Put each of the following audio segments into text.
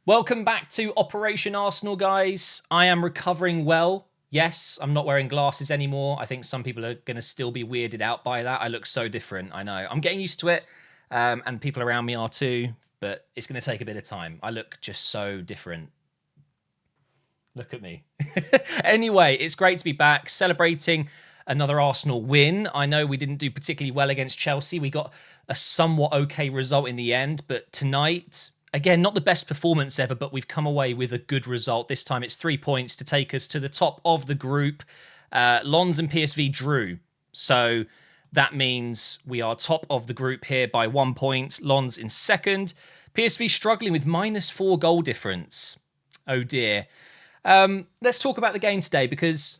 Welcome back to Operation Arsenal, guys. I am recovering well. Yes, I'm not wearing glasses anymore. I think some people are going to still be weirded out by that. I look so different. I know. I'm getting used to it, and people around me are too, but it's going to take a bit of time. I look just so different. Look at me. Anyway, it's great to be back celebrating another Arsenal win. I know we didn't do particularly well against Chelsea. We got a somewhat okay result in the end, but tonight, again, not the best performance ever, but we've come away with a good result. This time it's 3 points to take us to the top of the group. Lens and PSV drew. So that means we are top of the group here by 1 point. Lens in second. PSV struggling with -4 goal difference. Oh dear. Let's talk about the game today because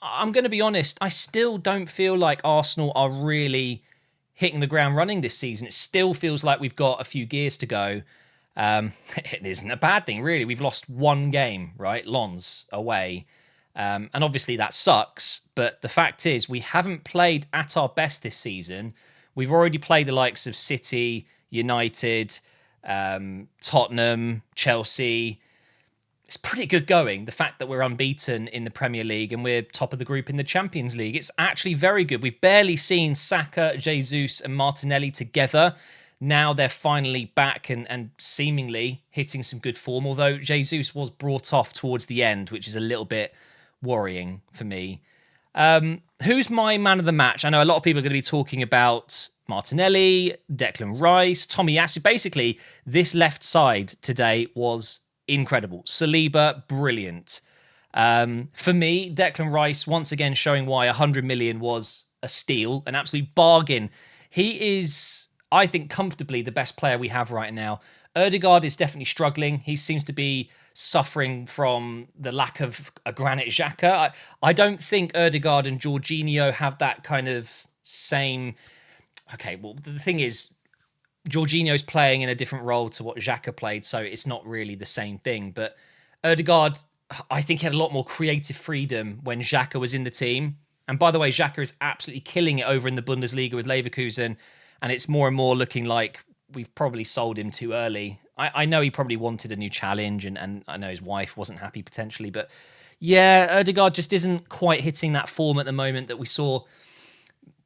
I'm going to be honest, I still don't feel like Arsenal are really hitting the ground running this season. It still feels like we've got a few gears to go. It isn't a bad thing, really. We've lost one game, right? Lens away. And obviously that sucks. But the fact is, we haven't played at our best this season. We've already played the likes of City, United, Tottenham, Chelsea. It's pretty good going. The fact that we're unbeaten in the Premier League and we're top of the group in the Champions League, it's actually very good. We've barely seen Saka, Jesus and Martinelli together. Now they're finally back and seemingly hitting some good form, although Jesus was brought off towards the end, which is a little bit worrying for me. Who's my man of the match? I know a lot of people are going to be talking about Martinelli, Declan Rice, Tomiyasu. Basically, this left side today was incredible. Saliba, brilliant. For me, Declan Rice, once again showing why 100 million was a steal, an absolute bargain. He is, I think, comfortably the best player we have right now. Ødegaard is definitely struggling. He seems to be suffering from the lack of a Granit Xhaka. I don't think Ødegaard and Jorginho have that kind of same... Okay, well, the thing is, Jorginho's playing in a different role to what Xhaka played, so it's not really the same thing. But Ødegaard, I think he had a lot more creative freedom when Xhaka was in the team. And by the way, Xhaka is absolutely killing it over in the Bundesliga with Leverkusen. And it's more and more looking like we've probably sold him too early. I know he probably wanted a new challenge, and I know his wife wasn't happy potentially. But yeah, Ødegaard just isn't quite hitting that form at the moment that we saw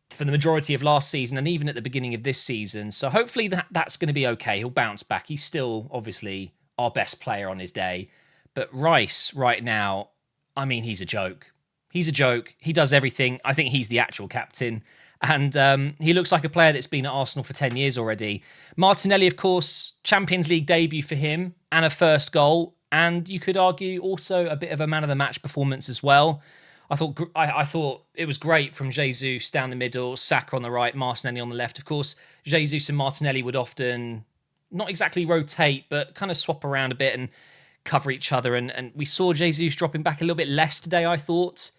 for the majority of last season and even at the beginning of this season. So hopefully that's going to be okay. He'll bounce back. He's still obviously our best player on his day. But Rice right now, I mean, he's a joke. He's a joke. He does everything. I think he's the actual captain. And he looks like a player that's been at Arsenal for 10 years already. Martinelli, of course, Champions League debut for him and a first goal. And you could argue also a bit of a man of the match performance as well. I thought it was great from Jesus down the middle, Saka on the right, Martinelli on the left. Of course, Jesus and Martinelli would often not exactly rotate, but kind of swap around a bit and cover each other. And we saw Jesus dropping back a little bit less today, I thought.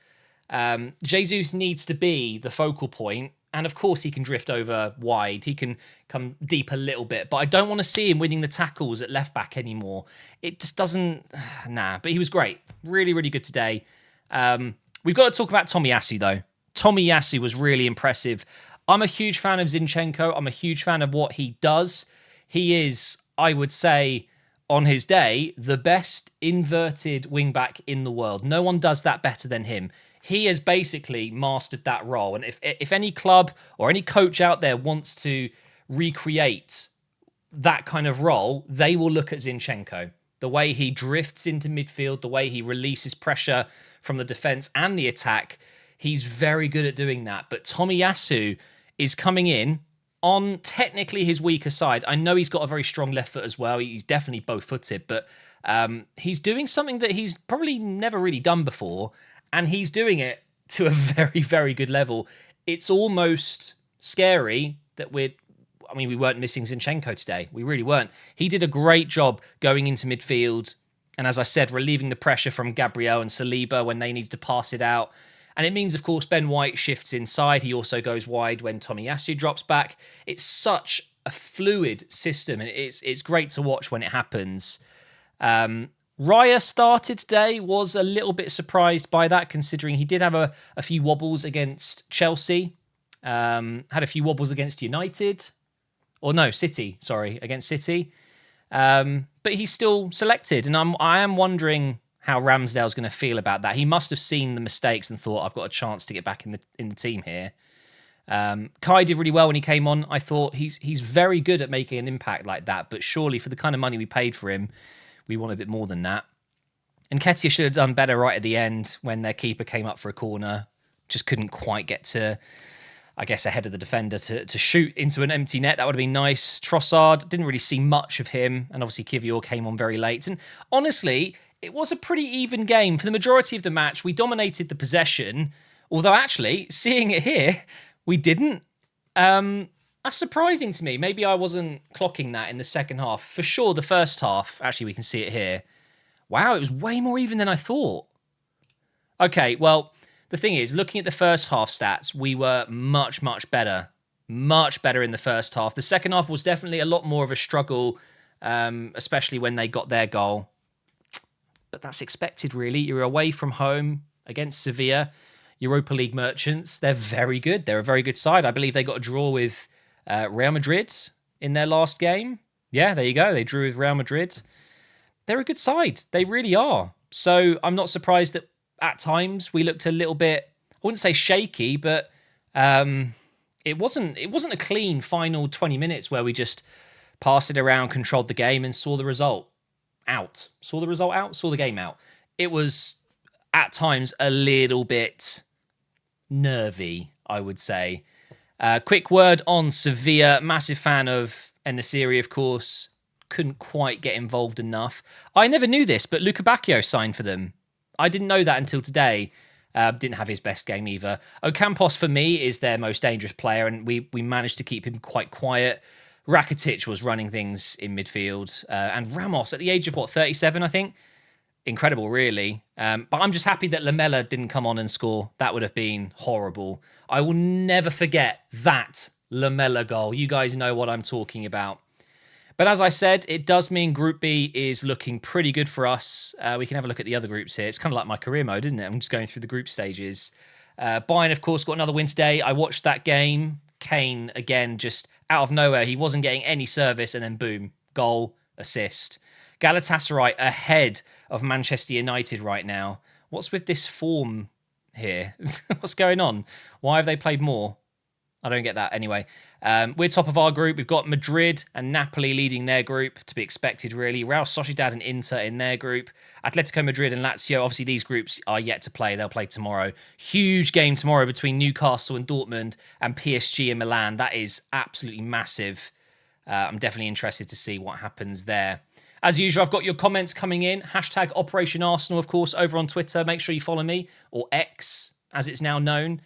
Jesus needs to be the focal point. And of course, he can drift over wide. He can come deep a little bit. But I don't want to see him winning the tackles at left back anymore. It just doesn't... Nah, but he was great. Really, really good today. We've got to talk about Tomiyasu, though. Tomiyasu was really impressive. I'm a huge fan of Zinchenko. I'm a huge fan of what he does. He is, I would say, on his day, the best inverted wing-back in the world. No one does that better than him. He has basically mastered that role. And if any club or any coach out there wants to recreate that kind of role, they will look at Zinchenko. The way he drifts into midfield, the way he releases pressure from the defense and the attack, he's very good at doing that. But Tomiyasu is coming in on technically his weaker side. I know he's got a very strong left foot as well. He's definitely both-footed, but he's doing something that he's probably never really done before, and he's doing it to a very, very good level. It's almost scary that we weren't missing Zinchenko today. We really weren't. He did a great job going into midfield, and as I said, relieving the pressure from Gabriel and Saliba when they needed to pass it out. And it means, of course, Ben White shifts inside. He also goes wide when Tomiyasu drops back. It's such a fluid system, and it's great to watch when it happens. Raya started today, was a little bit surprised by that, considering he did have a few wobbles against Chelsea, had a few wobbles against United. Or no, City, sorry, against City. But he's still selected, and I am wondering how Ramsdale's going to feel about that. He must have seen the mistakes and thought, I've got a chance to get back in the team here. Kai did really well when he came on. I thought he's very good at making an impact like that, but surely for the kind of money we paid for him, we want a bit more than that. And Ketia should have done better right at the end when their keeper came up for a corner. Just couldn't quite get to, I guess, ahead of the defender to shoot into an empty net. That would have been nice. Trossard, didn't really see much of him. And obviously Kivior came on very late. And honestly, it was a pretty even game. For the majority of the match, we dominated the possession. Although actually, seeing it here, we didn't. That's surprising to me. Maybe I wasn't clocking that in the second half. For sure, the first half, actually we can see it here. Wow, it was way more even than I thought. Okay, well, the thing is, looking at the first half stats, we were much, much better. Much better in the first half. The second half was definitely a lot more of a struggle, especially when they got their goal. But that's expected, really. You're away from home against Sevilla, Europa League merchants. They're very good. They're a very good side. I believe they got a draw with Real Madrid in their last game. Yeah, there you go. They drew with Real Madrid. They're a good side. They really are. So I'm not surprised that at times we looked a little bit, I wouldn't say shaky, but it wasn't a clean final 20 minutes where we just passed it around, controlled the game, and saw the result out. Saw the result out, saw the game out. It was at times a little bit nervy, I would say. Quick word on Sevilla. Massive fan of En-Nesyri, of course. Couldn't quite get involved enough. I never knew this, but Luca Bacchio signed for them. I didn't know that until today. Didn't have his best game either. Ocampos, for me, is their most dangerous player, and we managed to keep him quite quiet. Rakitic was running things in midfield. And Ramos, at the age of, 37, I think? Incredible, really. But I'm just happy that Lamela didn't come on and score. That would have been horrible. I will never forget that Lamela goal. You guys know what I'm talking about. But as I said, it does mean Group B is looking pretty good for us. We can have a look at the other groups here. It's kind of like my career mode, isn't it? I'm just going through the group stages. Bayern, of course, got another win today. I watched that game. Kane, again, just out of nowhere. He wasn't getting any service, and then boom, goal, assist. Galatasaray ahead of Manchester United right now. What's with this form here? What's going on? Why have they played more? I don't get that. Anyway, we're top of our group. We've got Madrid and Napoli leading their group, to be expected, really. Real Sociedad and Inter in their group. Atletico Madrid and Lazio. Obviously, these groups are yet to play. They'll play tomorrow. Huge game tomorrow between Newcastle and Dortmund and PSG and Milan. That is absolutely massive. I'm definitely interested to see what happens there. As usual, I've got your comments coming in. Hashtag Operation Arsenal, of course, over on Twitter. Make sure you follow me, or X, as it's now known.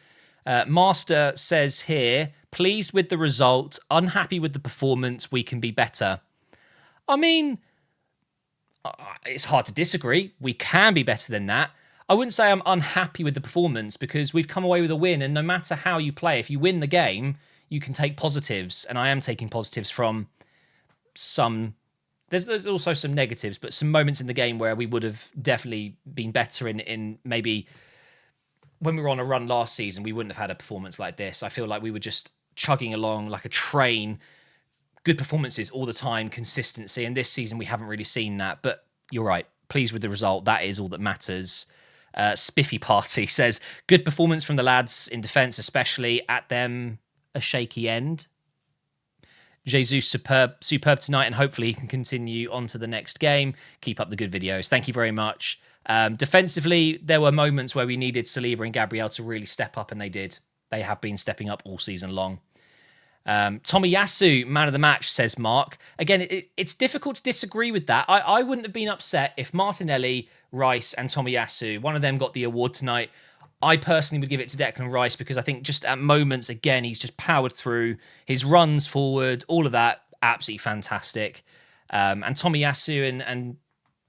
Master says here, pleased with the result, unhappy with the performance, we can be better. I mean, it's hard to disagree. We can be better than that. I wouldn't say I'm unhappy with the performance because we've come away with a win, and no matter how you play, if you win the game, you can take positives, and I am taking positives from some... There's also some negatives, but some moments in the game where we would have definitely been better in maybe... When we were on a run last season, we wouldn't have had a performance like this. I feel like we were just chugging along like a train. Good performances all the time, consistency. And this season, we haven't really seen that. But you're right. Pleased with the result. That is all that matters. Spiffy Party says, good performance from the lads in defence, especially at them a shaky end. Jesus, superb tonight, and hopefully he can continue on to the next game. Keep up the good videos. Thank you very much. Defensively, there were moments where we needed Saliba and Gabriel to really step up, and they did. They have been stepping up all season long. Tomiyasu, man of the match, says Mark. Again, it's difficult to disagree with that. I wouldn't have been upset if Martinelli, Rice, and Tomiyasu, one of them got the award tonight. I personally would give it to Declan Rice because I think just at moments, again, he's just powered through. His runs forward, all of that, absolutely fantastic. And Tomiyasu and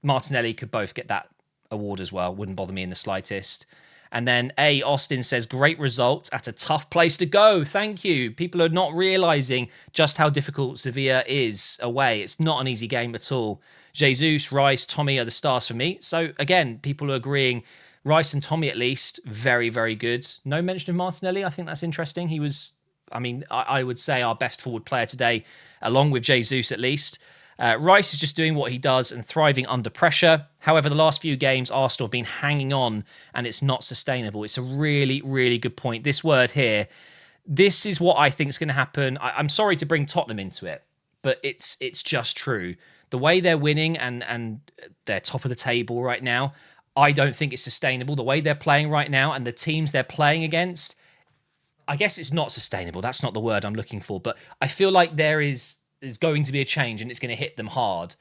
Martinelli could both get that award as well. Wouldn't bother me in the slightest. And then Austin says, great result at a tough place to go. Thank you. People are not realising just how difficult Sevilla is away. It's not an easy game at all. Jesus, Rice, Tommy are the stars for me. So again, people are agreeing. Rice and Tommy, at least, very, very good. No mention of Martinelli. I think that's interesting. He was, I would say, our best forward player today, along with Jesus, at least. Rice is just doing what he does and thriving under pressure. However, the last few games, Arsenal have been hanging on and it's not sustainable. It's a really, really good point. This word here, this is what I think is going to happen. I'm sorry to bring Tottenham into it, but it's just true. The way they're winning and they're top of the table right now, I don't think it's sustainable. The way they're playing right now and the teams they're playing against, I guess it's not sustainable. That's not the word I'm looking for, but I feel like there's going to be a change and it's going to hit them hard.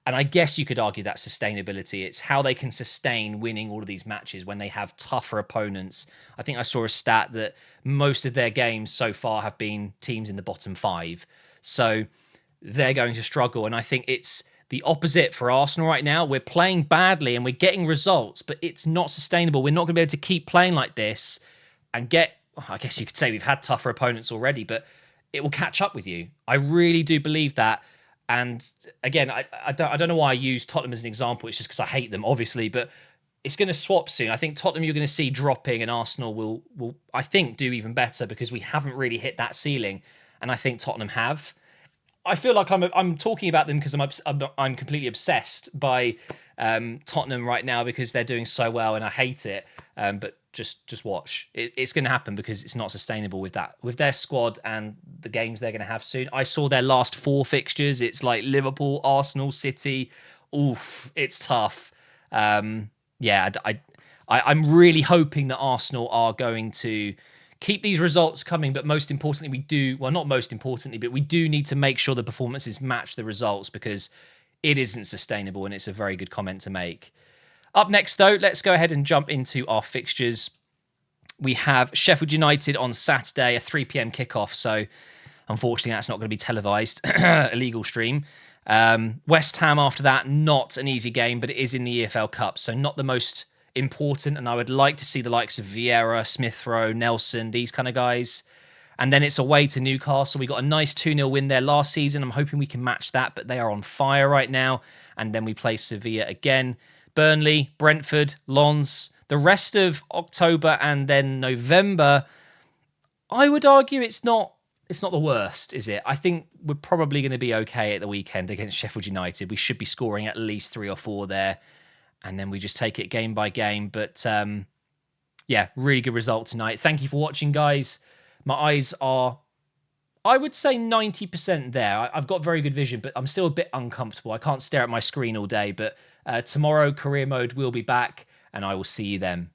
And I guess you could argue that sustainability. It's how they can sustain winning all of these matches when they have tougher opponents. I think I saw a stat that most of their games so far have been teams in the bottom 5. So they're going to struggle. And I think it's the opposite for Arsenal right now. We're playing badly and we're getting results, but it's not sustainable. We're not going to be able to keep playing like this and get, I guess you could say we've had tougher opponents already, but it will catch up with you. I really do believe that. And again, I don't know why I use Tottenham as an example. It's just because I hate them, obviously, but it's going to swap soon. I think Tottenham you're going to see dropping and Arsenal will I think, do even better because we haven't really hit that ceiling. And I think Tottenham have. I feel like I'm talking about them because I'm completely obsessed by Tottenham right now because they're doing so well and I hate it. But just watch. It's going to happen because it's not sustainable with their squad and the games they're going to have soon. I saw their last 4 fixtures. It's like Liverpool, Arsenal, City. Oof, it's tough. I'm really hoping that Arsenal are going to keep these results coming, but most importantly, not most importantly, but we do need to make sure the performances match the results because it isn't sustainable, and it's a very good comment to make. Up next, though, let's go ahead and jump into our fixtures. We have Sheffield United on Saturday, a 3 p.m. kickoff, so unfortunately that's not going to be televised, illegal stream. West Ham after that, not an easy game, but it is in the EFL Cup, so not the most important, and I would like to see the likes of Vieira, Smith Rowe, Nelson, these kind of guys. And then it's away to Newcastle. We got a nice 2-0 win there last season. I'm hoping we can match that, but they are on fire right now. And then we play Sevilla again. Burnley, Brentford, Lens. The rest of October and then November, I would argue it's not the worst, is it? I think we're probably going to be okay at the weekend against Sheffield United. We should be scoring at least 3 or 4 there. And then we just take it game by game. But really good result tonight. Thank you for watching, guys. My eyes are, I would say 90% there. I've got very good vision, but I'm still a bit uncomfortable. I can't stare at my screen all day. But tomorrow, career mode will be back, and I will see you then.